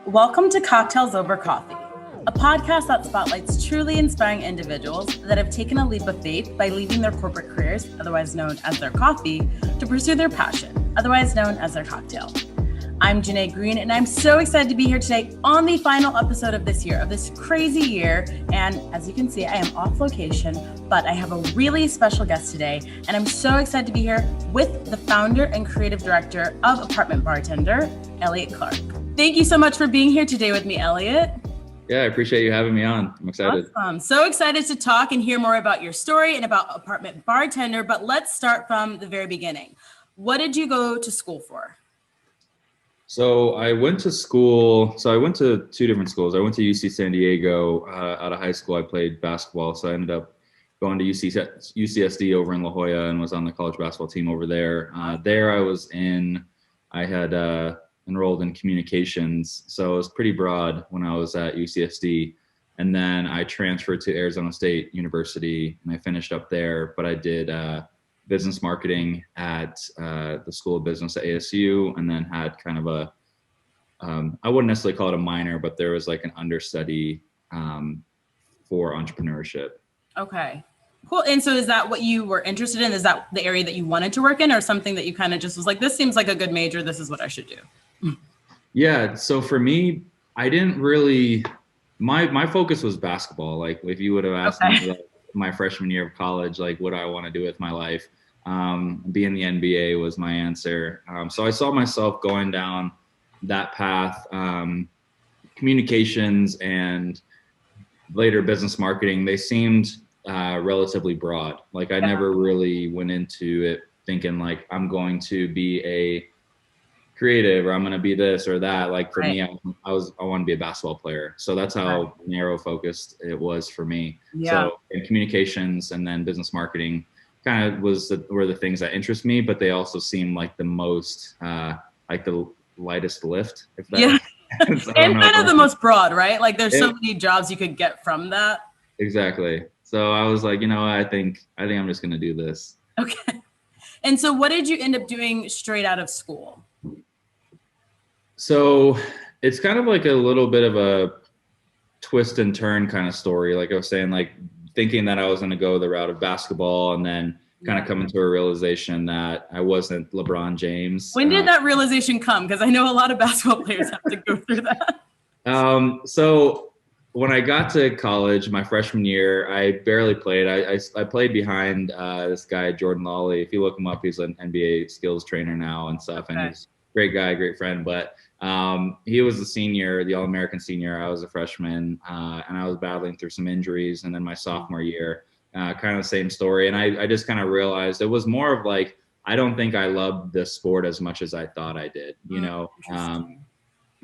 Welcome to Cocktails Over Coffee, a podcast that spotlights truly inspiring individuals that have taken a leap of faith by leaving their corporate careers, otherwise known as their coffee, to pursue their passion, otherwise known as their cocktail. I'm Janae Green, and I'm so excited to be here today on the final episode of this year, of this crazy year. And as you can see, I am off location, but I have a really special guest today. And I'm so excited to be here with the founder and creative director of Apartment Bartender, Elliott Clark. Thank you so much for being here today with me, Elliott. Yeah, I appreciate you having me on. I'm excited. Awesome. So excited to talk and hear more about your story and about Apartment Bartender. But let's start from the very beginning. What did you go to school for? So I went to school. So I went to two different schools. I went to UC San Diego. Out of high school, I played basketball. So I ended up going to UCSD over in La Jolla and was on the college basketball team over there. I had enrolled in communications. So it was pretty broad when I was at UCSD. And then I transferred to Arizona State University and I finished up there, but I did business marketing at the School of Business at ASU, and then had kind of I wouldn't necessarily call it a minor, but there was like an understudy for entrepreneurship. Okay, cool. And so is that what you were interested in? Is that the area that you wanted to work in, or something that you kind of just was like, this seems like a good major, this is what I should do? Yeah, so for me, I didn't really, my focus was basketball. Like if you would have asked me like, my freshman year of college, like what do I want to do with my life? Being the NBA was my answer. So I saw myself going down that path. Communications and later business marketing, they seemed relatively broad. Like I never really went into it thinking like I'm going to be a creative or I'm going to be this or that. Like for me, I want to be a basketball player. So that's how narrow focused it was for me. Yeah. So in communications and then business marketing kind of were the things that interest me, but they also seem like the most, like the lightest lift. If that and kind of the most broad, right? Like there's so many jobs you could get from that. Exactly. So I was like, I think I'm just going to do this. Okay. And so what did you end up doing straight out of school? So it's kind of like a little bit of a twist and turn kind of story. Like I was saying, like thinking that I was going to go the route of basketball and then kind of coming to a realization that I wasn't LeBron James. When did that realization come? Because I know a lot of basketball players have to go through that. So when I got to college, my freshman year, I barely played. I played behind this guy, Jordan Lawley. If you look him up, he's an NBA skills trainer now and stuff. And he's a great guy, great friend. But he was the senior, the All-American senior. I was a freshman, and I was battling through some injuries. And then my sophomore year, kind of the same story. And I just kind of realized it was more of like, I don't think I loved this sport as much as I thought I did,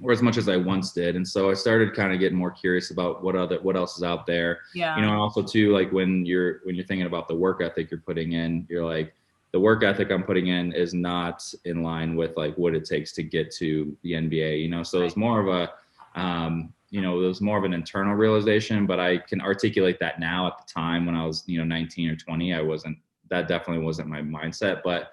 or as much as I once did. And so I started kind of getting more curious about what else is out there. Yeah. And also too, like when you're thinking about the work ethic you're putting in, you're like, the work ethic I'm putting in is not in line with like what it takes to get to the NBA, so it's more of a, it was more of an internal realization, but I can articulate that now. At the time when I was, 19 or 20, that definitely wasn't my mindset. But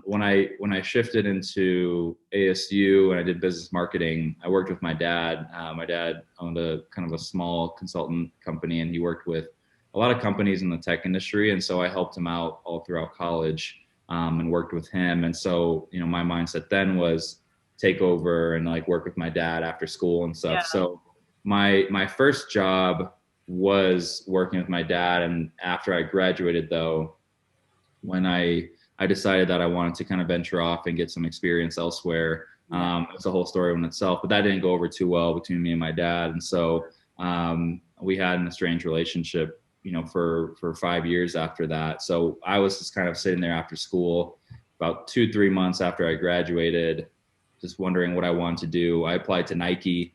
when I shifted into ASU and I did business marketing, I worked with my dad. My dad owned a kind of a small consultant company, and he worked with a lot of companies in the tech industry. And so I helped him out all throughout college, and worked with him. And so, my mindset then was take over and like work with my dad after school and stuff. Yeah. So my first job was working with my dad. And after I graduated though, when I decided that I wanted to kind of venture off and get some experience elsewhere. It's a whole story in itself, but that didn't go over too well between me and my dad. And so we had an estranged relationship, for 5 years after that. So I was just kind of sitting there after school, about 2-3 months after I graduated, just wondering what I wanted to do. I applied to Nike.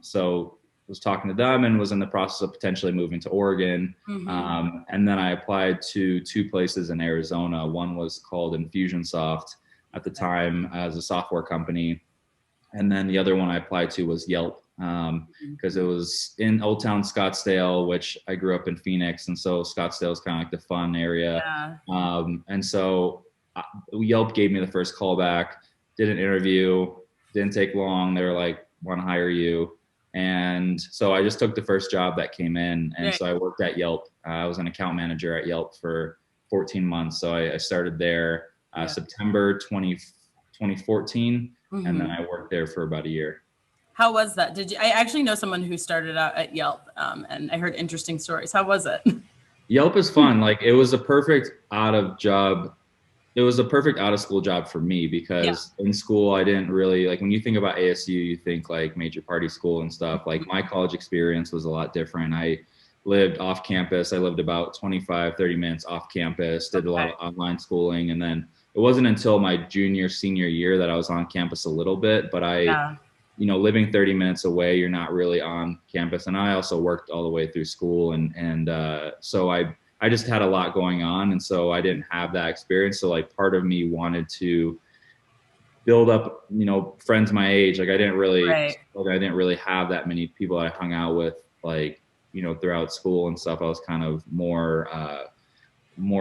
So was talking to them and was in the process of potentially moving to Oregon. And then I applied to 2 places in Arizona. One was called Infusionsoft at the time as a software company. And then the other one I applied to was Yelp, because it was in Old Town Scottsdale, which I grew up in Phoenix. And so Scottsdale is kind of like the fun area. Yeah. And so Yelp gave me the first call back, did an interview, didn't take long. They were like, want to hire you. And so I just took the first job that came in. And so I worked at Yelp. I was an account manager at Yelp for 14 months. So I started there September 2014. And then I worked there for about a year. How was that? I actually know someone who started out at Yelp, and I heard interesting stories. How was it? Yelp is fun. Like, it was a perfect out of school job for me, because in school I didn't really, like, when you think about ASU, you think like major party school and stuff. Like, my college experience was a lot different. I lived off campus. I lived about 25, 30 minutes off campus, did a lot of online schooling. And then it wasn't until my senior year that I was on campus a little bit, but living 30 minutes away, you're not really on campus. And I also worked all the way through school. So I just had a lot going on. And so I didn't have that experience. So, like, part of me wanted to build up, friends my age. Like, I didn't really have that many people I hung out with, like, throughout school and stuff. I was kind of more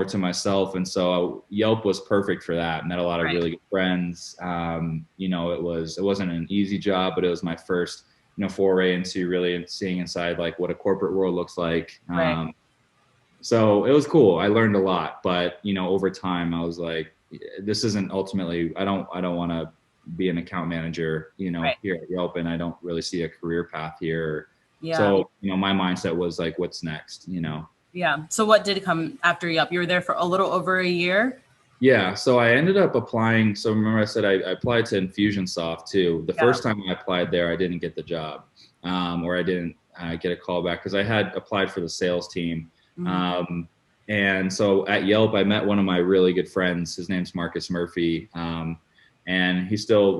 to myself. And so Yelp was perfect for that. Met a lot of really good friends. It wasn't an easy job, but it was my first, foray into really seeing inside, like, what a corporate world looks like. So it was cool. I learned a lot, but, over time I was like, this isn't ultimately, I don't want to be an account manager, here at Yelp, and I don't really see a career path here. So, my mindset was like, what's next, Yeah. So what did come after Yelp? You were there for a little over a year? Yeah. So I ended up applying. So remember I said I applied to Infusionsoft too. The first time I applied there, I didn't get the job, or I didn't get a call back, because I had applied for the sales team. And so at Yelp, I met one of my really good friends. His name's Marcus Murphy. And we're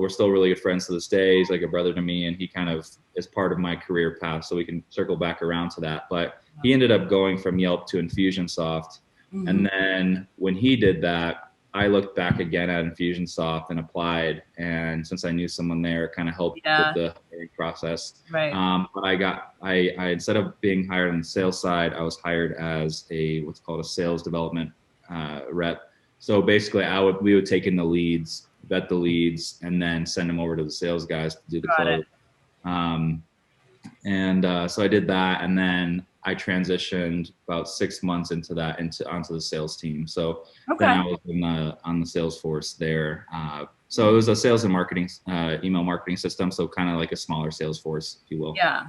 still really good friends to this day. He's like a brother to me, and he kind of is part of my career path. So we can circle back around to that. But he ended up going from Yelp to Infusionsoft. And then when he did that, I looked back again at Infusionsoft and applied. And since I knew someone there, it kind of helped with the hiring process. But I instead of being hired on the sales side, I was hired as what's called a sales development rep. So basically we would take in the leads, vet the leads, and then send them over to the sales guys to do the close. So I did that, and then I transitioned about 6 months into that onto the sales team. So then I was on the sales force there. So it was a sales and marketing, email marketing system. So kind of like a smaller sales force, if you will. Yeah.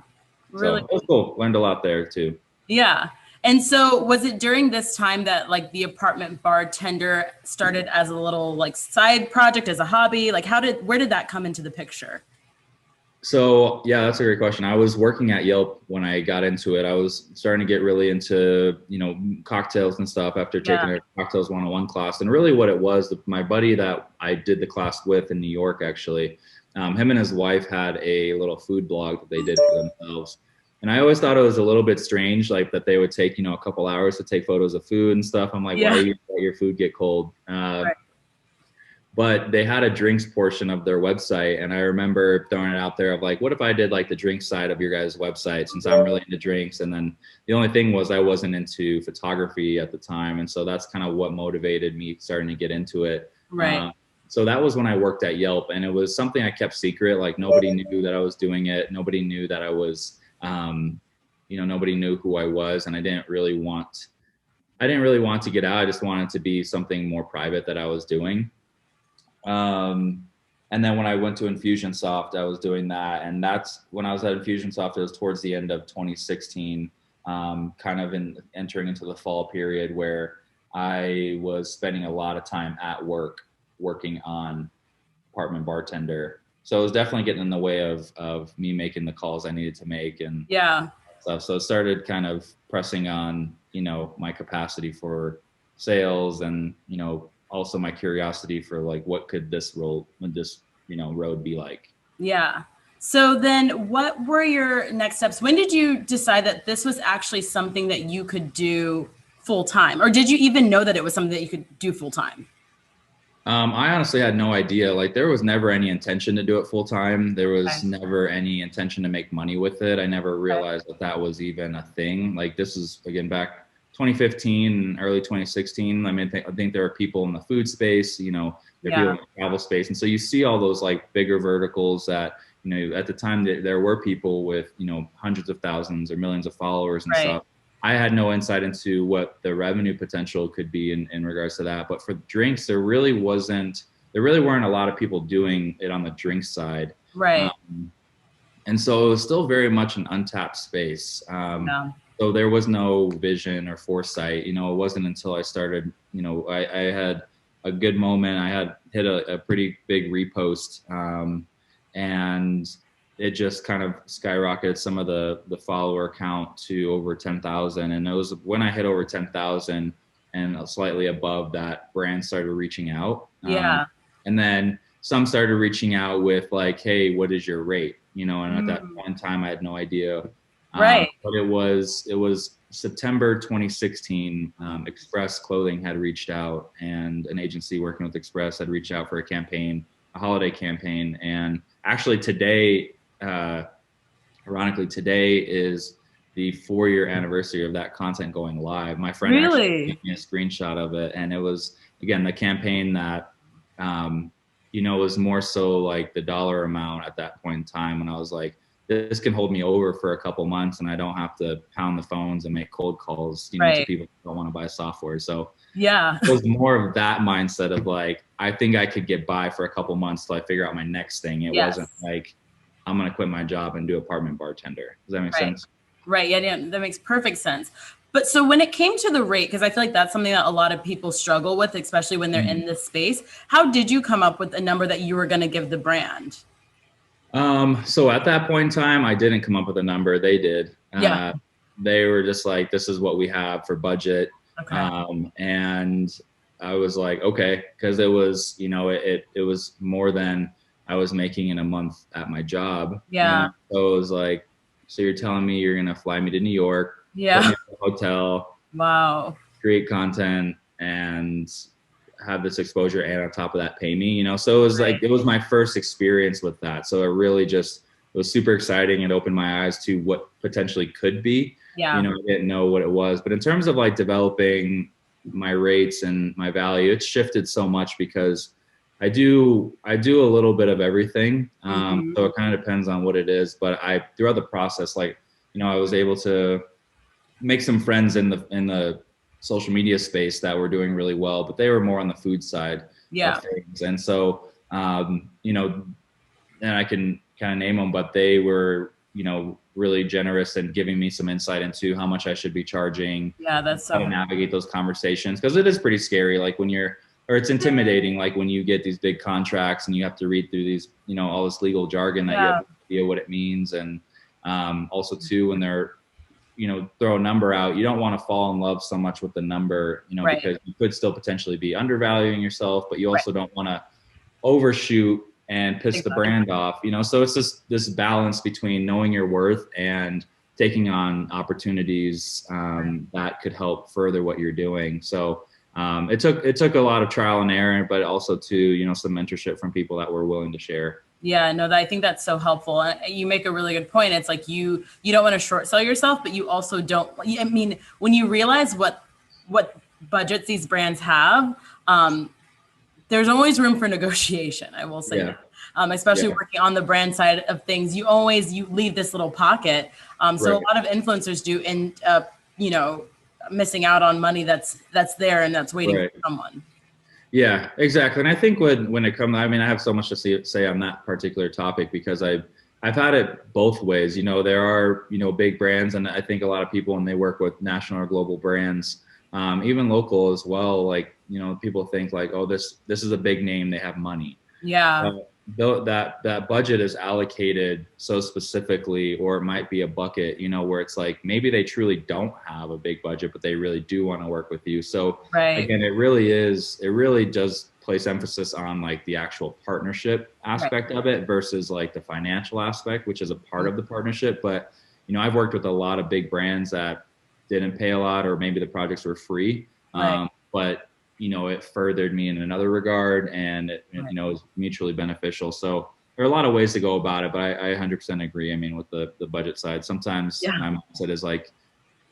Really so it was cool. Learned a lot there too. Yeah. And so was it during this time that, like, the Apartment Bartender started as a little, like, side project, as a hobby? Like, where did that come into the picture? So yeah, that's a great question. I was working at Yelp when I got into it. I was starting to get really into, cocktails and stuff after taking a cocktails 101 class. And really what it was, my buddy that I did the class with in New York, actually, him and his wife had a little food blog that they did for themselves. And I always thought it was a little bit strange, like, that they would take, a couple hours to take photos of food and stuff. I'm like, why do you let your food get cold? But they had a drinks portion of their website. And I remember throwing it out there of like, what if I did like the drink side of your guys' website, since I'm really into drinks? And then the only thing was I wasn't into photography at the time. And so that's kind of what motivated me starting to get into it. So that was when I worked at Yelp, and it was something I kept secret. Like, nobody knew that I was doing it. Nobody knew that I was, nobody knew who I was. And I didn't really want to get out. I just wanted to be something more private that I was doing. And then when I went to Infusionsoft, I was doing that. And that's when I was at Infusionsoft, it was towards the end of 2016, kind of entering into the fall period, where I was spending a lot of time at work working on Apartment Bartender. So it was definitely getting in the way of me making the calls I needed to make and stuff. So it started kind of pressing on, my capacity for sales, and, also my curiosity for like, what could this road be like? Yeah. So then what were your next steps? When did you decide that this was actually something that you could do full time? Or did you even know that it was something that you could do full time? I honestly had no idea. Like, there was never any intention to do it full time. There was never any intention to make money with it. I never realized that was even a thing. Like, this is, again, back 2015, early 2016. I mean, I think there are people in the food space, there are people in the travel space. And so you see all those like bigger verticals that, at the time there were people with, hundreds of thousands or millions of followers and Right. stuff. I had no insight into what the revenue potential could be in regards to that. But for drinks, there really weren't a lot of people doing it on the drink side. Right. And so it was still very much an untapped space. Yeah. So there was no vision or foresight. It wasn't until I started, I had a good moment. I had hit a pretty big repost, and it just kind of skyrocketed some of the follower count to over 10,000. And it was when I hit over 10,000 and slightly above that, brands started reaching out. Yeah. And then some started reaching out with like, hey, what is your rate? And at that point in time, I had no idea. Right. But it was September 2016. Express Clothing had reached out, and an agency working with Express had reached out for a campaign, a holiday campaign. And actually today, ironically, today is the 4-year anniversary of that content going live. My friend actually gave me a screenshot of it, and it was, again, the campaign that, was more so like the dollar amount at that point in time when I was like, this can hold me over for a couple months and I don't have to pound the phones and make cold calls, to people who don't want to buy software. So yeah, it was more of that mindset of like, I think I could get by for a couple months till I figure out my next thing. It wasn't like, I'm going to quit my job and do Apartment Bartender. Does that make sense? Right. Yeah, that makes perfect sense. But so when it came to the rate, because I feel like that's something that a lot of people struggle with, especially when they're in this space, how did you come up with a number that you were going to give the brand? So at that point in time, I didn't come up with a number. They did. Yeah. They were just like, this is what we have for budget. Okay. And I was like, okay, because it was, it was more than I was making in a month at my job. Yeah. So it was like, so you're telling me you're going to fly me to New York, yeah, put me in a hotel, wow, create content, and have this exposure, and on top of that pay me, so it was like, it was my first experience with that. So it really just was super exciting. It opened my eyes to what potentially could be. Yeah. I didn't know what it was, but in terms of like developing my rates and my value, it's shifted so much because I do a little bit of everything. So it kind of depends on what it is, but throughout the process, like, I was able to make some friends in the social media space that were doing really well, but they were more on the food side of things. And so, and I can kind of name them, but they were, really generous in giving me some insight into how much I should be charging. Yeah, that's how to navigate those conversations. Cause it is pretty scary. Like it's intimidating. Like when you get these big contracts and you have to read through these, all this legal jargon that you have no idea what it means. And also too, when they're, throw a number out, you don't want to fall in love so much with the number, because you could still potentially be undervaluing yourself, but you also don't want to overshoot and piss the brand off, so it's just this balance between knowing your worth and taking on opportunities that could help further what you're doing. So it took a lot of trial and error, but also to, some mentorship from people that were willing to share. Yeah, no, I think that's so helpful. And you make a really good point. It's like you don't want to short sell yourself, but you also don't. I mean, when you realize what budgets these brands have, there's always room for negotiation. I will say that. Especially working on the brand side of things, you leave this little pocket. So a lot of influencers do end up, missing out on money that's there and that's waiting for someone. Yeah, exactly. And I think when it comes, I mean, I have so much to say on that particular topic because I've had it both ways. There are, big brands, and I think a lot of people when they work with national or global brands, even local as well, like, people think like, oh, this is a big name, they have money. Yeah. Though that budget is allocated so specifically, or it might be a bucket, where it's like maybe they truly don't have a big budget, but they really do want to work with you. So again, it really does place emphasis on like the actual partnership aspect of it versus like the financial aspect, which is a part of the partnership. But I've worked with a lot of big brands that didn't pay a lot, or maybe the projects were free, but it furthered me in another regard, and it was mutually beneficial. So there are a lot of ways to go about it, but I 100% agree. I mean, with the budget side, sometimes my mindset is like,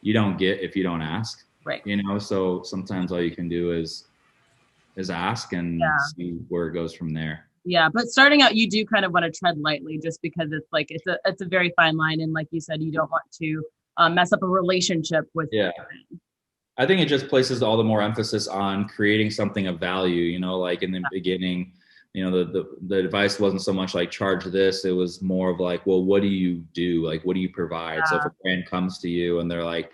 you don't get if you don't ask, so sometimes all you can do is ask and see where it goes from there. Yeah, but starting out, you do kind of want to tread lightly, just because it's like it's a very fine line, and like you said, you don't want to mess up a relationship with. Yeah. I think it just places all the more emphasis on creating something of value, like in the beginning, the advice wasn't so much like charge this. It was more of like, well, what do you do? Like, what do you provide? So if a brand comes to you and they're like,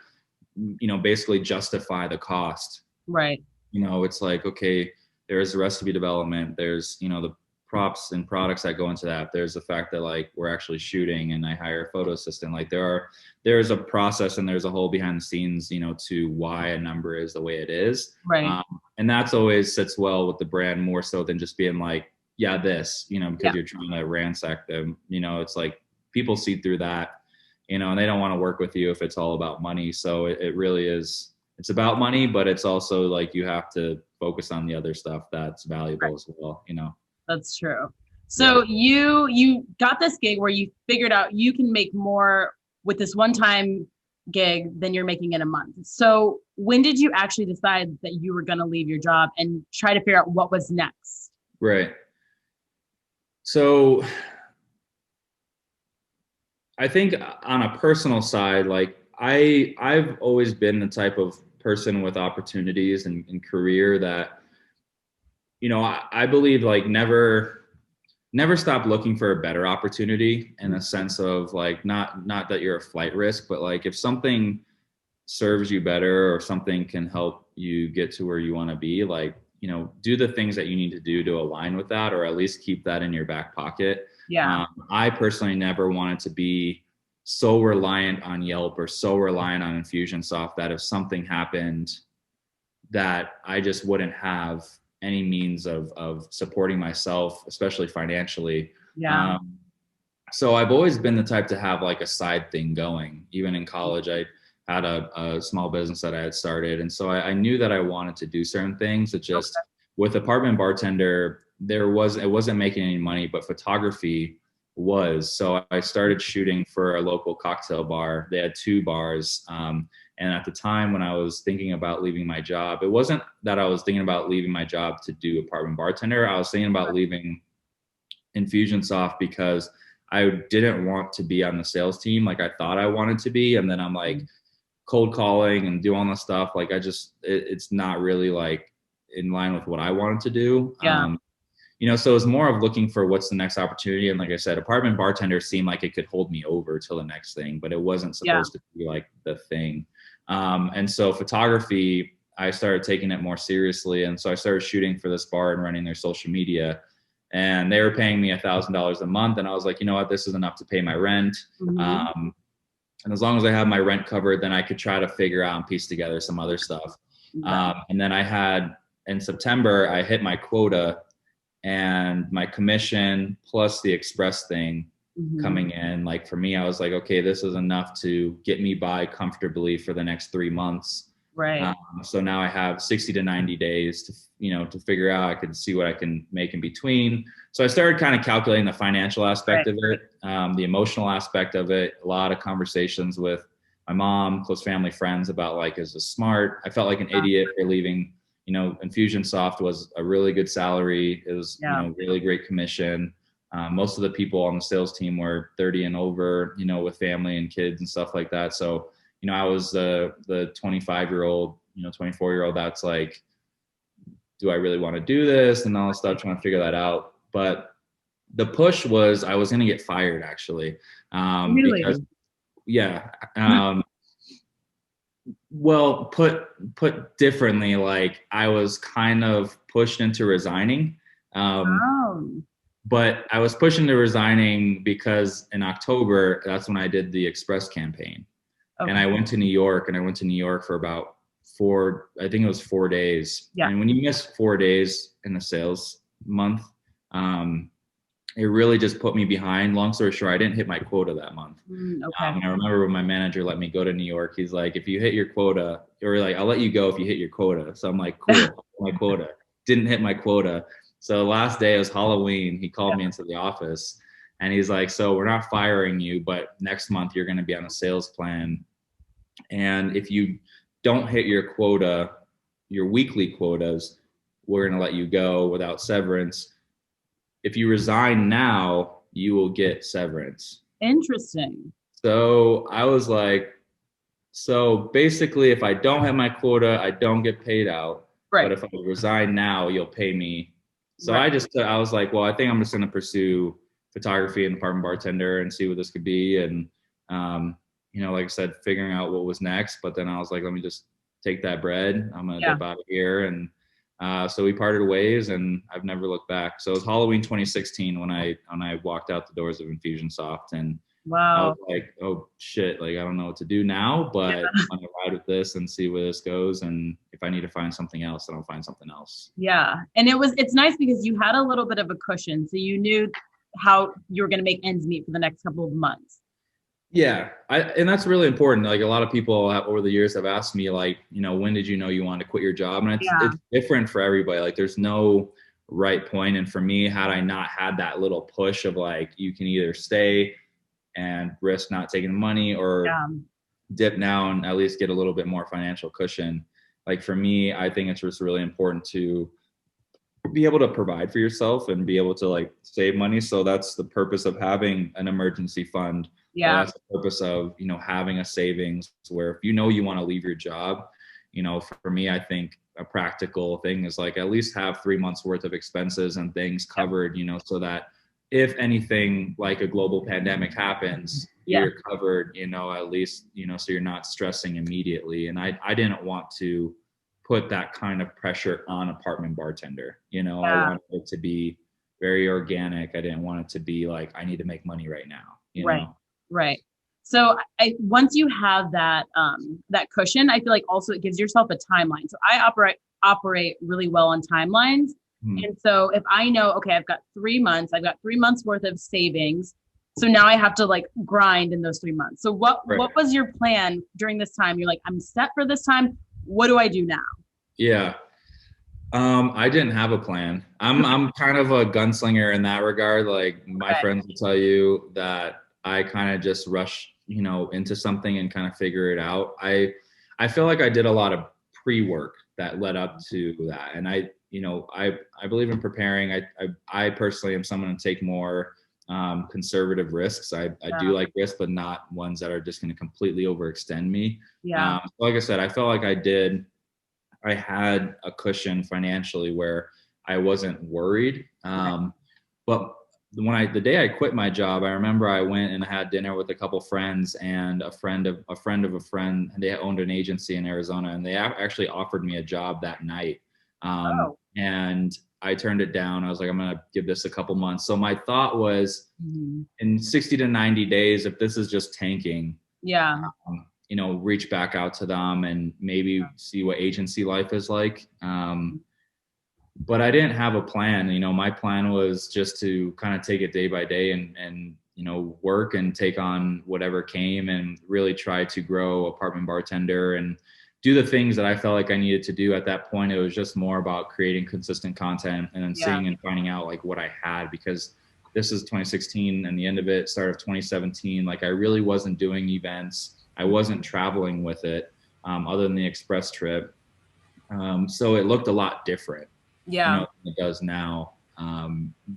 basically justify the cost, Right. It's like, okay, there's the recipe development. There's, the props and products that go into that. There's the fact that like we're actually shooting and I hire a photo assistant. Like there's a process and there's a whole behind the scenes, to why a number is the way it is. Right. And that's always sits well with the brand more so than just being like, yeah, this, because you're trying to ransack them. It's like people see through that, and they don't want to work with you if it's all about money. So it really is. It's about money, but it's also like you have to focus on the other stuff that's valuable as well, That's true. So you got this gig where you figured out you can make more with this one-time gig than you're making in a month. So when did you actually decide that you were going to leave your job and try to figure out what was next? Right. So I think on a personal side, like I've always been the type of person with opportunities and career that, I believe like never stop looking for a better opportunity, in a sense of like, not that you're a flight risk, but like if something serves you better or something can help you get to where you want to be, like, do the things that you need to do to align with that, or at least keep that in your back pocket. Yeah. I personally never wanted to be so reliant on Yelp or so reliant on Infusionsoft that if something happened that I just wouldn't have any means of supporting myself, especially financially. Yeah. So I've always been the type to have like a side thing going. Even in college, I had a small business that I had started. And so I knew that I wanted to do certain things. It just, with Apartment Bartender, it wasn't making any money, but photography was. So I started shooting for a local cocktail bar. They had 2 bars. And at the time when I was thinking about leaving my job, it wasn't that I was thinking about leaving my job to do Apartment Bartender. I was thinking about leaving Infusionsoft because I didn't want to be on the sales team like I thought I wanted to be. And then I'm like cold calling and do all this stuff. Like it's not really like in line with what I wanted to do. Yeah. So it's more of looking for what's the next opportunity. And like I said, Apartment Bartender seemed like it could hold me over till the next thing, but it wasn't supposed to be like the thing. And so photography, I started taking it more seriously. And so I started shooting for this bar and running their social media, and they were paying me $1,000 a month. And I was like, you know what, this is enough to pay my rent. Mm-hmm. And as long as I have my rent covered, then I could try to figure out and piece together some other stuff. And then in September, I hit my quota, and my commission plus the express thing coming in. Like for me, I was like, okay, this is enough to get me by comfortably for the next 3 months. Right. So now I have 60 to 90 days to figure out. I could see what I can make in between. So I started kind of calculating the financial aspect of it, the emotional aspect of it. A lot of conversations with my mom, close family, friends about like, is this smart? I felt like an idiot for leaving. Infusionsoft was a really good salary. It was, really great commission. Most of the people on the sales team were 30 and over, with family and kids and stuff like that. So, I was the 25-year-old, 24-year-old that's like, do I really want to do this? And all this stuff, trying to figure that out. But the push was I was going to get fired, actually. Really? Because, yeah. Well, put differently, like I was kind of pushed into resigning. But I was pushed into resigning because in October, that's when I did the Express campaign. Okay. And I went to New York, for about 4 days. Yeah. And when you miss 4 days in the sales month, it really just put me behind. Long story short, I didn't hit my quota that month. And I remember when my manager let me go to New York, he's like, if you hit your quota, or like, I'll let you go if you hit your quota. So I'm like, cool, my quota. Didn't hit my quota. So the last day, it was Halloween. He called me into the office and he's like, so we're not firing you, but next month you're going to be on a sales plan. And if you don't hit your quota, your weekly quotas, we're going to let you go without severance. if you resign now, you will get severance. Interesting. So I was like, so basically, if I don't have my quota, I don't get paid out. But Right. if I resign now, you'll pay me. So Right. I was like, well, I think I'm just going to pursue photography and apartment bartender and see what this could be. And, like I said, figuring out what was next. But then I was like, let me just take that bread. I'm going to Yeah. dip out of here. And so we parted ways, and I've never looked back. So it was Halloween 2016 when I walked out the doors of Infusionsoft, and I Wow. was like, oh shit, like I don't know what to do now, but I'm gonna ride with this and see where this goes. And if I need to find something else, then I'll find something else. Yeah. And it's nice because you had a little bit of a cushion. So you knew how you were going to make ends meet for the next couple of months. Yeah, and that's really important. Like a lot of people over the years have asked me, like, when did you know you wanted to quit your job? And it's different for everybody. Like, there's no right point. And for me, had I not had that little push of like, you can either stay and risk not taking the money, or dip now and at least get a little bit more financial cushion. Like for me, I think it's just really important to be able to provide for yourself and be able to like save money. So that's the purpose of having an emergency fund. Yeah. That's the purpose of, having a savings where if you want to leave your job, for me, I think a practical thing is like at least have 3 months worth of expenses and things covered, so that if anything like a global pandemic happens, you're covered, at least, so you're not stressing immediately. And I didn't want to put that kind of pressure on Apartment Bartender. I wanted it to be very organic. I didn't want it to be like, I need to make money right now. Right. So once you have that cushion, I feel like also it gives yourself a timeline. So I operate really well on timelines. And so if I know, okay, I've got 3 months worth of savings. So now I have to like grind in those 3 months. So what was your plan during this time? You're like, I'm set for this time. What do I do now? Yeah. I didn't have a plan. I'm kind of a gunslinger in that regard. Like my friends will tell you that I kind of just rush, into something and kind of figure it out. I feel like I did a lot of pre-work that led up to that. And I believe in preparing. I personally am someone to take more conservative risks. I do like risks, but not ones that are just going to completely overextend me. Like I said, I felt like I had a cushion financially where I wasn't worried. But the day I quit my job, I remember I went and had dinner with a couple friends and a friend of a friend, and they owned an agency in Arizona, and they actually offered me a job that night. And I turned it down. I was like, I'm going to give this a couple months. So my thought was in 60 to 90 days, if this is just tanking, reach back out to them and maybe see what agency life is like. But I didn't have a plan. My plan was just to kind of take it day by day and work and take on whatever came and really try to grow Apartment Bartender and do the things that I felt like I needed to do at that point. It was just more about creating consistent content and then seeing and finding out like what I had, because this is 2016 and the end of it, start of 2017. Like I really wasn't doing events. I wasn't traveling with it other than the express trip. So it looked a lot different than it does now.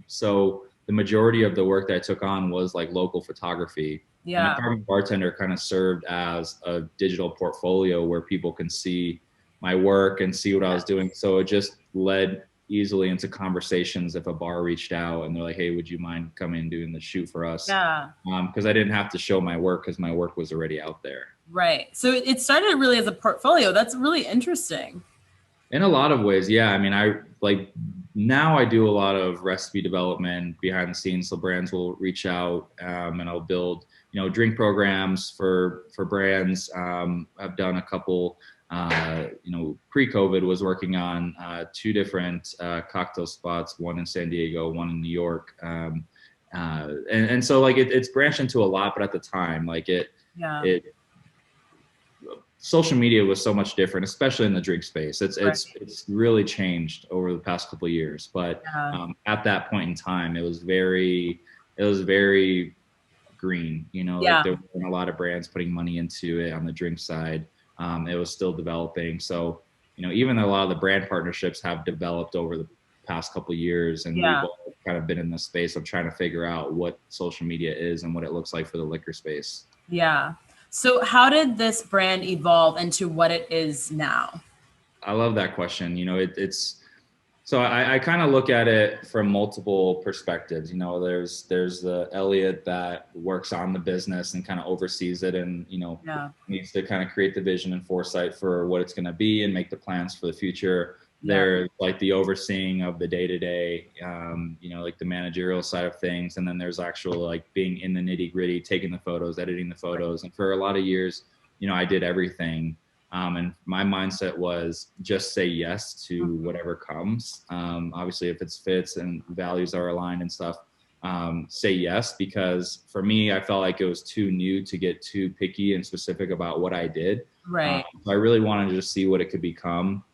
So the majority of the work that I took on was like local photography. And Apartment Bartender kind of served as a digital portfolio where people can see my work and see what I was doing. So it just led easily into conversations if a bar reached out and they're like, hey, would you mind coming and doing the shoot for us? Because I didn't have to show my work because my work was already out there. Right. So it started really as a portfolio. That's really interesting. In a lot of ways, yeah. I mean, now I do a lot of recipe development behind the scenes. So brands will reach out and I'll build, drink programs for brands. I've done a couple, pre-COVID was working on 2 different cocktail spots, one in San Diego, one in New York. And so like it's branched into a lot, but at the time, like social media was so much different, especially in the drink space. It's really changed over the past couple of years. But at that point in time, it was very green. Like there weren't a lot of brands putting money into it on the drink side. It was still developing. So even though a lot of the brand partnerships have developed over the past couple of years, and we've all kind of been in the space of trying to figure out what social media is and what it looks like for the liquor space. Yeah. So how did this brand evolve into what it is now? I love that question. You know, it's so I kind of look at it from multiple perspectives. You know, there's the Elliott that works on the business and kind of oversees it, and needs to kind of create the vision and foresight for what it's going to be and make the plans for the future. There's like the overseeing of the day-to-day, like the managerial side of things, and then there's actual like being in the nitty-gritty, taking the photos, editing the photos, and for a lot of years, I did everything. And my mindset was just say yes to whatever comes. Obviously, if it fits and values are aligned and stuff, say yes, because for me, I felt like it was too new to get too picky and specific about what I did. Right. So I really wanted to just see what it could become.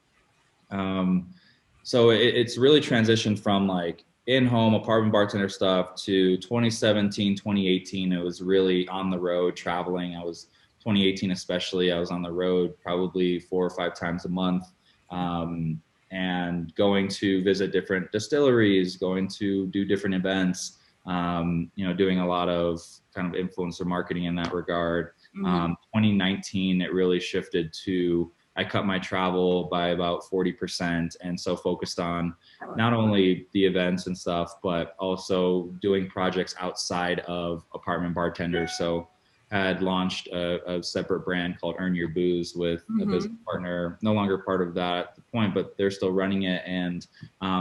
So it's really transitioned from like in-home apartment bartender stuff to 2017, 2018. It was really on the road traveling. 2018 especially, I was on the road probably 4 or 5 times a month, and going to visit different distilleries, going to do different events, doing a lot of kind of influencer marketing in that regard. 2019, it really shifted to, I cut my travel by about 40%, and so focused on not only the events and stuff, but also doing projects outside of Apartment Bartender. So had launched a separate brand called Earn Your Booze with a business partner, no longer part of that at the point, but they're still running it. And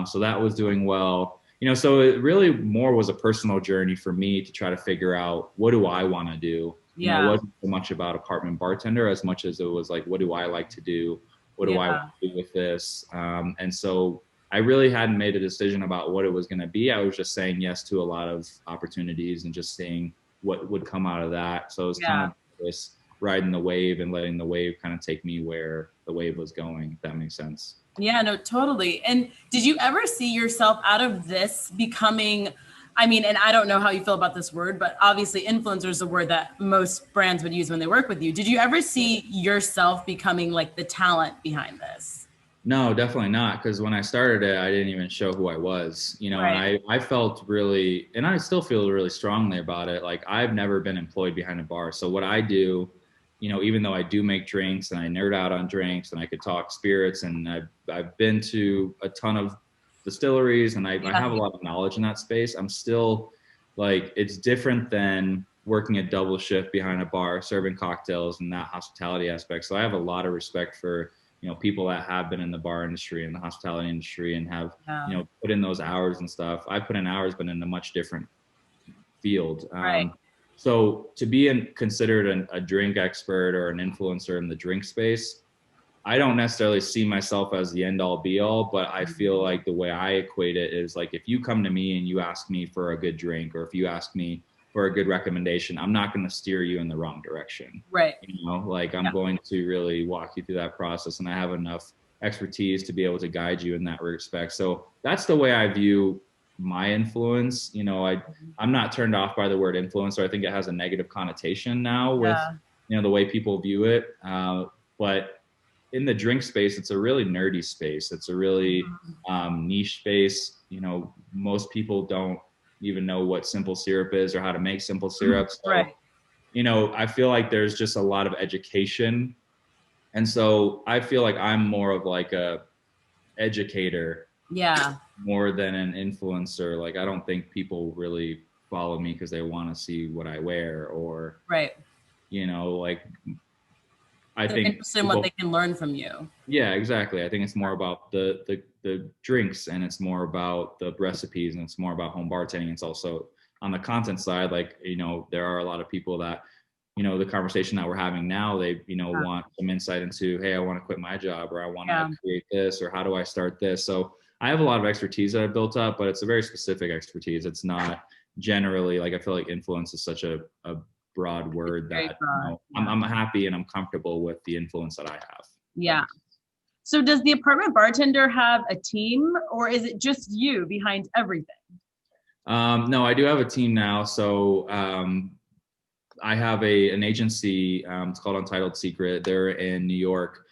so that was doing well. So it really more was a personal journey for me to try to figure out, what do I want to do? It wasn't so much about Apartment Bartender as much as it was like, what do I like to do? What do I want to do with this? And so I really hadn't made a decision about what it was going to be. I was just saying yes to a lot of opportunities and just seeing what would come out of that. So it was kind of this riding the wave and letting the wave kind of take me where the wave was going, if that makes sense. Yeah, no, totally. And did you ever see yourself out of this becoming, and I don't know how you feel about this word, but obviously influencer is a word that most brands would use when they work with you. Did you ever see yourself becoming like the talent behind this? No, definitely not. Because when I started it, I didn't even show who I was, and I felt really, and I still feel really strongly about it. Like, I've never been employed behind a bar. So what I do, even though I do make drinks and I nerd out on drinks and I could talk spirits, and I've been to a ton of distilleries and I have a lot of knowledge in that space, I'm still like, it's different than working a double shift behind a bar, serving cocktails and that hospitality aspect. So I have a lot of respect for people that have been in the bar industry and the hospitality industry and have, put in those hours and stuff. I put in hours, but in a much different field. So to be considered a drink expert or an influencer in the drink space, I don't necessarily see myself as the end all be all, but I feel like the way I equate it is like, if you come to me and you ask me for a good drink, or if you ask me for a good recommendation, I'm not going to steer you in the wrong direction. Right. I'm going to really walk you through that process, and I have enough expertise to be able to guide you in that respect. So that's the way I view my influence. I'm not turned off by the word influencer. I think it has a negative connotation now with, the way people view it. But in the drink space, it's a really nerdy space. It's a really niche space. Most people don't even know what simple syrup is or how to make simple syrup. So, I feel like there's just a lot of education. And so I feel like I'm more of like a educator more than an influencer. Like, I don't think people really follow me because they want to see what I wear, or, I think interested in what they can learn from you. Yeah, exactly. I think it's more about the drinks, and it's more about the recipes, and it's more about home bartending. It's also on the content side, like, there are a lot of people that, the conversation that we're having now, they, want some insight into, hey, I want to quit my job, or I want to create this, or how do I start this? So I have a lot of expertise that I've built up, but it's a very specific expertise. It's not generally, like, I feel like influence is such a broad word that I'm happy and I'm comfortable with the influence that I have. Yeah. So does the Apartment Bartender have a team, or is it just you behind everything? No, I do have a team now. So I have an agency. It's called Untitled Secret. They're in New York.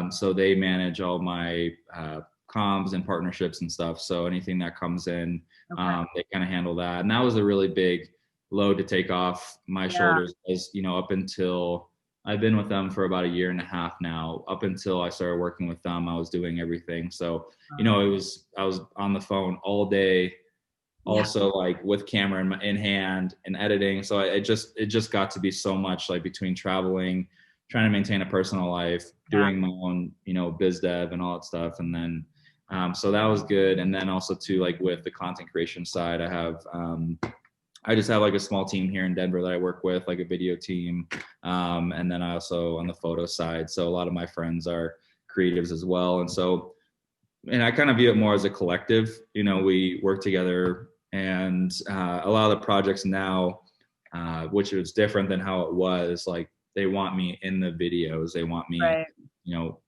So they manage all my comms and partnerships and stuff. So anything that comes in, Okay. they kind of handle that. And that was a really big load to take off my shoulders, as you know, up until I've been with them for about a year and a half now. Up until I started working with them, I was doing everything. So, you know, I was on the phone all day, also like with camera in hand and editing. So it just got to be so much, like between traveling, trying to maintain a personal life, doing my own, you know, biz dev and all that stuff. And then, so that was good. And then also too, like with the content creation side, I just have like a small team here in Denver that I work with, like a video team. And then I also on the photo side. So a lot of my friends are creatives as well. And I kind of view it more as a collective. You know, we work together, and a lot of the projects now, which is different than how it was, like they want me in the videos. They want me, you know,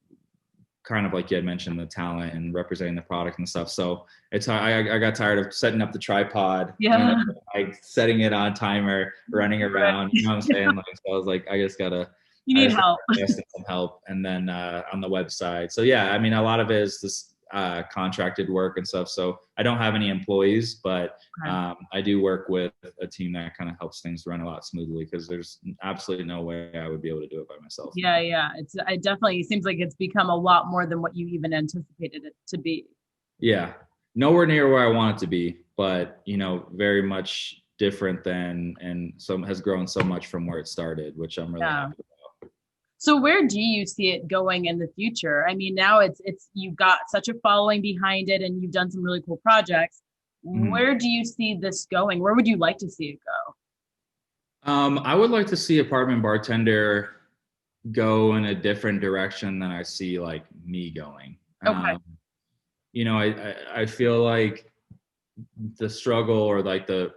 kind of like you had mentioned, the talent and representing the product and stuff. So I got tired of setting up the tripod, you know, like setting it on timer, running around, you know what I'm saying? Like, so I was like, I just gotta need help. Some help. And then on the website. So yeah, I mean, a lot of it is this contracted work and stuff. So I don't have any employees, but I do work with a team that kind of helps things run a lot smoothly, because there's absolutely no way I would be able to do it by myself. Yeah. It definitely seems like it's become a lot more than what you even anticipated it to be. Yeah. Nowhere near where I want it to be, but you know, very much different than, and some has grown so much from where it started, which I'm really happy about. So where do you see it going in the future? I mean, now it's you've got such a following behind it, and you've done some really cool projects. Where do you see this going? Where would you like to see it go? I would like to see Apartment Bartender go in a different direction than I see like me going. Okay. You know, I feel like the struggle, or like the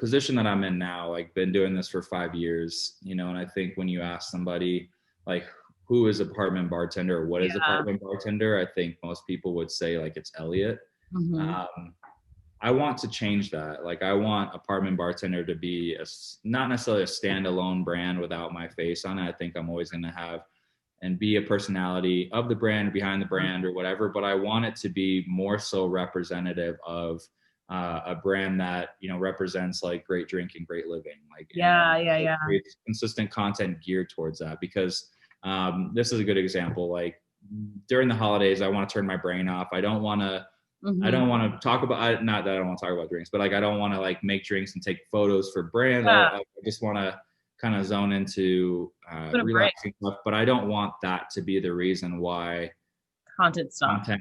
position that I'm in now, like been doing this for 5 years, you know, and I think when you ask somebody like, who is Apartment Bartender, or what is Apartment Bartender, I think most people would say like it's Elliott. I want to change that. Like I want Apartment Bartender to be not necessarily a standalone brand without my face on it. I think I'm always going to have and be a personality of the brand, behind the brand, or whatever. But I want it to be more so representative of a brand that, you know, represents like great drinking, great living. Like consistent content geared towards that. Because this is a good example. Like during the holidays, I want to turn my brain off. I don't want to. I don't want to talk about, not that I don't want to talk about drinks, but like I don't want to like make drinks and take photos for brands. I just want to kind of zone into relaxing stuff, but I don't want that to be the reason why content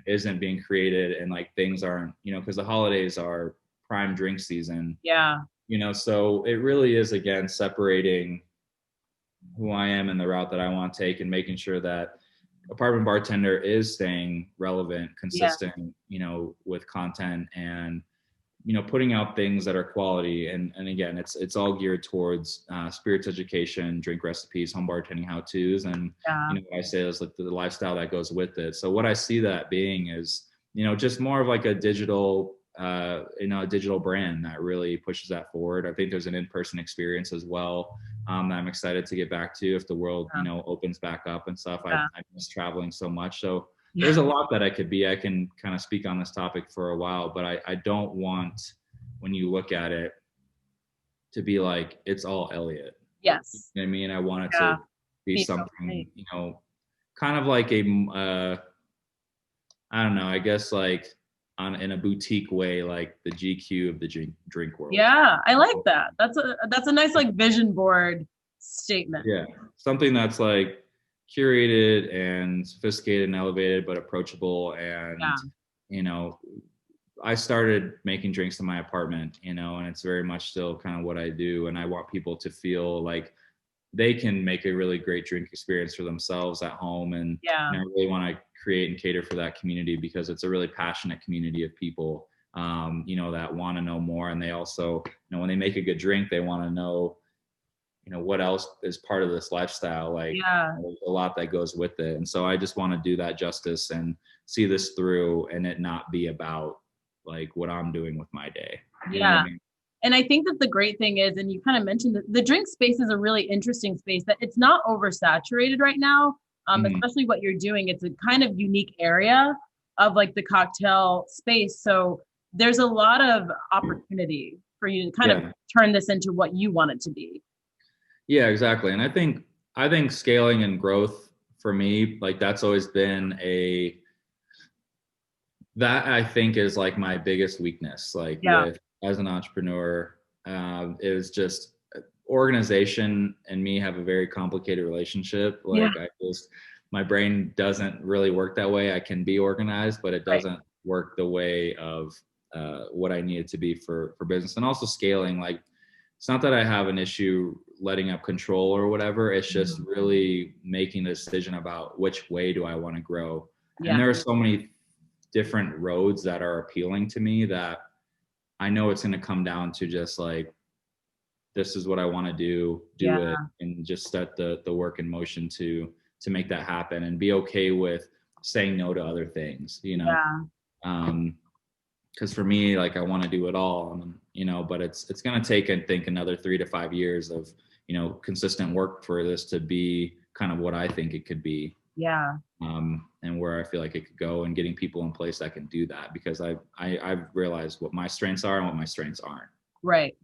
isn't being created, and like things aren't, you know, because the holidays are prime drink season. You know, so it really is, again, separating who I am and the route that I want to take, and making sure that Apartment Bartender is staying relevant, consistent, you know, with content, and you know, putting out things that are quality. And again, it's all geared towards spirits education, drink recipes, home bartending how-tos, and you know, I say is like the lifestyle that goes with it. So what I see that being is, you know, just more of like a digital, you know, a digital brand that really pushes that forward. I think there's an in-person experience as well that I'm excited to get back to if the world, you know, opens back up and stuff. I miss traveling so much. So there's a lot that I could be. I can kind of speak on this topic for a while, but I don't want, when you look at it, to be like it's all Elliott. Yes. You know what I mean? I want it to be something, you know, kind of like a, I don't know, I guess like in a boutique way, like the GQ of the drink world. Yeah, I like that. That's a nice like vision board statement. Yeah, something that's like curated and sophisticated and elevated, but approachable. And you know, I started making drinks in my apartment, you know, and it's very much still kind of what I do. And I want people to feel like they can make a really great drink experience for themselves at home. And I really want to create and cater for that community, because it's a really passionate community of people, you know, that want to know more. And they also, you know, when they make a good drink, they want to know, you know, what else is part of this lifestyle. Like there's a lot that goes with it. And so I just want to do that justice and see this through, and it not be about like what I'm doing with my day. You know what I mean? And I think that the great thing is, and you kind of mentioned that the drink space is a really interesting space, that it's not oversaturated right now, especially what you're doing. It's a kind of unique area. of like the cocktail space. So there's a lot of opportunity for you to kind of turn this into what you want it to be. Yeah, exactly. And I think scaling and growth for me, like that's always been that I think is like my biggest weakness, like with as an entrepreneur, is just organization and me have a very complicated relationship. Like my brain doesn't really work that way. I can be organized, but it doesn't work the way of what I need it to be for business. And also scaling, like it's not that I have an issue letting up control or whatever. It's just really making a decision about which way do I want to grow. And there are so many different roads that are appealing to me that I know it's going to come down to just like, this is what I want to do it, and just set the work in motion to make that happen, and be okay with saying no to other things, you know? Because for me, like I want to do it all, you know, but it's going to take, I think, another 3 to 5 years of, you know, consistent work for this to be kind of what I think it could be. And where I feel like it could go, and getting people in place that can do that, because I've realized what my strengths are and what my strengths aren't. Right.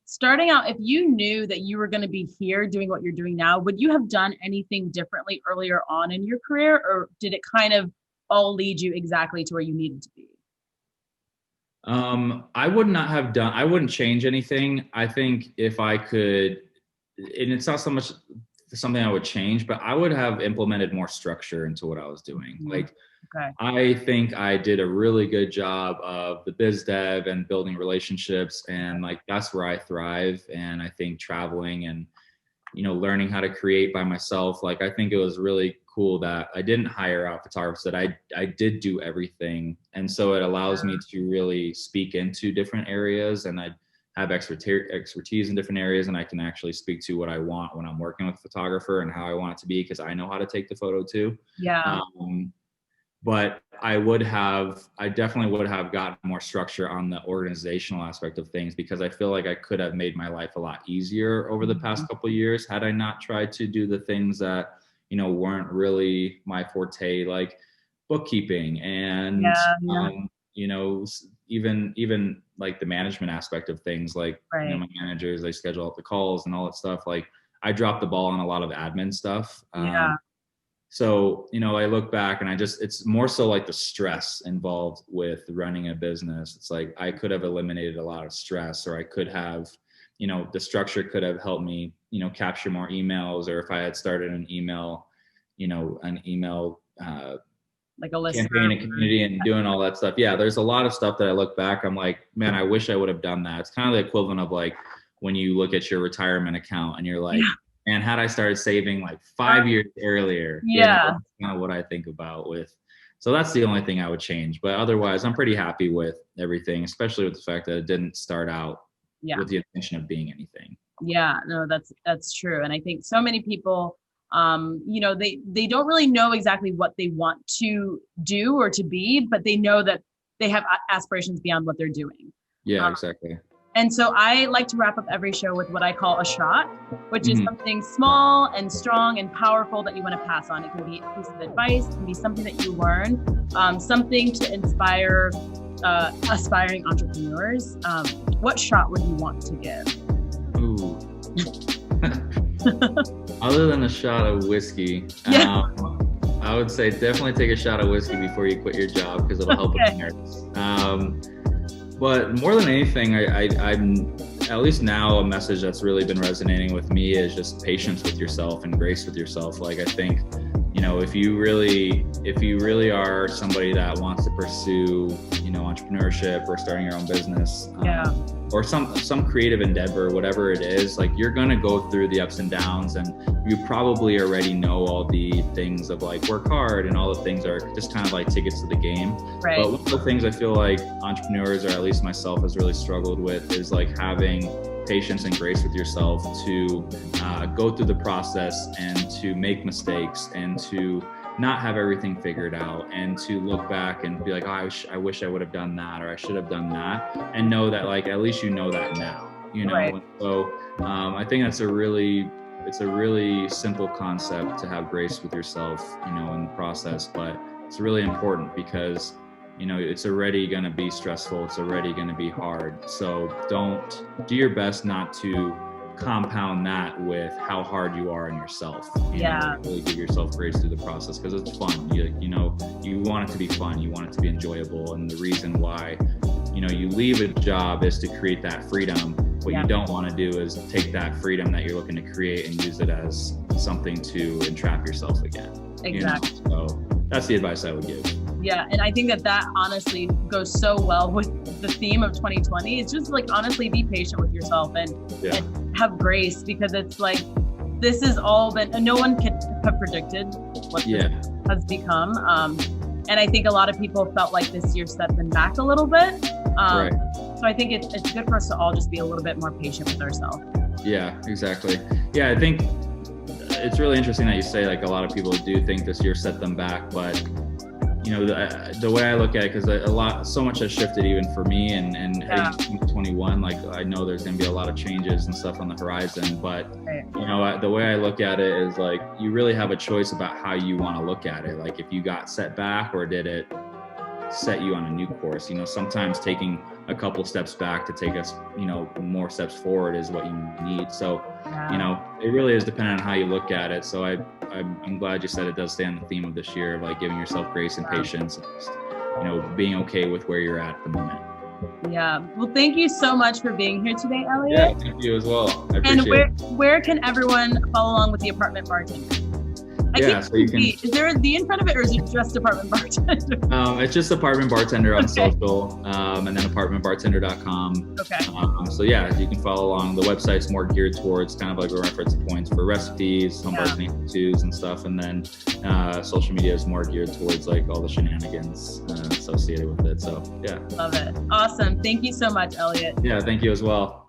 Starting out, if you knew that you were going to be here doing what you're doing now, would you have done anything differently earlier on in your career, or did it kind of all lead you exactly to where you needed to be? I wouldn't change anything. I think if I could, and it's not so much something I would change, but I would have implemented more structure into what I was doing. Like, I think I did a really good job of the biz dev and building relationships, and like that's where I thrive. And I think traveling and, you know, learning how to create by myself, like I think it was really cool that I didn't hire out photographers, that I did do everything. And so it allows me to really speak into different areas, and I have expertise in different areas, and I can actually speak to what I want when I'm working with a photographer and how I want it to be, because I know how to take the photo too. But I definitely would have gotten more structure on the organizational aspect of things, because I feel like I could have made my life a lot easier over the past couple of years had I not tried to do the things that, you know, weren't really my forte, like bookkeeping and, you know, even like the management aspect of things, like, you know, my managers, they schedule out the calls and all that stuff. Like I dropped the ball on a lot of admin stuff. So, you know, I look back and it's more so like the stress involved with running a business. It's like, I could have eliminated a lot of stress, or I could have, you know, the structure could have helped me, you know, capture more emails, or if I had started an email like a list campaign and community and doing all that stuff. Yeah. There's a lot of stuff that I look back, I'm like, man, I wish I would have done that. It's kind of the equivalent of like when you look at your retirement account and you're like, man, had I started saving like 5 years earlier, you know, that's kind of what I think about with. So that's the only thing I would change. But otherwise, I'm pretty happy with everything, especially with the fact that it didn't start out with the intention of being anything. Yeah, no, that's true. And I think so many people, you know, they don't really know exactly what they want to do or to be, but they know that they have aspirations beyond what they're doing. Yeah, exactly. And so I like to wrap up every show with what I call a shot, which is something small and strong and powerful that you want to pass on. It can be a piece of advice, it can be something that you learn, something to inspire aspiring entrepreneurs. What shot would you want to give? Ooh. Other than a shot of whiskey, I would say definitely take a shot of whiskey before you quit your job, because it'll help with the nerves. But more than anything, I'm at least now, a message that's really been resonating with me is just patience with yourself and grace with yourself. Like I think, you know, if you really are somebody that wants to pursue, you know, entrepreneurship or starting your own business, or some creative endeavor, whatever it is, like you're going to go through the ups and downs, and you probably already know all the things of like work hard, and all the things are just kind of like tickets to the game. But one of the things I feel like entrepreneurs, or at least myself, has really struggled with is like having patience and grace with yourself to go through the process and to make mistakes and to not have everything figured out, and to look back and be like, oh, I wish I would have done that, or I should have done that, and know that like at least you know that now, you know. And so I think it's a really simple concept to have grace with yourself, you know, in the process, but it's really important because, you know, it's already going to be stressful. It's already going to be hard. So don't do your best not to compound that with how hard you are on yourself. You know, really give yourself grace through the process because it's fun. You know, you want it to be fun. You want it to be enjoyable. And the reason why, you know, you leave a job is to create that freedom. What you don't want to do is take that freedom that you're looking to create and use it as something to entrap yourself again. Exactly. You know? So that's the advice I would give. Yeah, and I think that honestly goes so well with the theme of 2020. It's just like, honestly, be patient with yourself and have grace, because it's like, this has all been, no one can have predicted what this has become. And I think a lot of people felt like this year set them back a little bit. So I think it's good for us to all just be a little bit more patient with ourselves. Yeah, exactly. Yeah, I think it's really interesting that you say, like, a lot of people do think this year set them back, but you know, the way I look at it, because so much has shifted even for me, and heading to 2021, like, I know there's going to be a lot of changes and stuff on the horizon, but you know, the way I look at it is like, you really have a choice about how you want to look at it. Like, if you got set back, or did it set you on a new course? You know, sometimes taking a couple steps back to take us, you know, more steps forward is what you need. So, you know, it really is dependent on how you look at it. So I'm glad you said it does stay on the theme of this year of, like, giving yourself grace and patience, and just, you know, being okay with where you're at the moment. Yeah. Well, thank you so much for being here today, Elliott. Yeah, thank you as well. I appreciate it. Where can everyone follow along with the Apartment Bartender? So you can. Is there a D in front of it, or is it just Apartment Bartender? It's just Apartment Bartender on social, and then apartmentbartender.com. Okay. So yeah, you can follow along. The website's more geared towards kind of like a reference points for recipes, home bartending how-tos and stuff, and then social media is more geared towards, like, all the shenanigans associated with it. So yeah. Love it. Awesome. Thank you so much, Elliott. Yeah, thank you as well.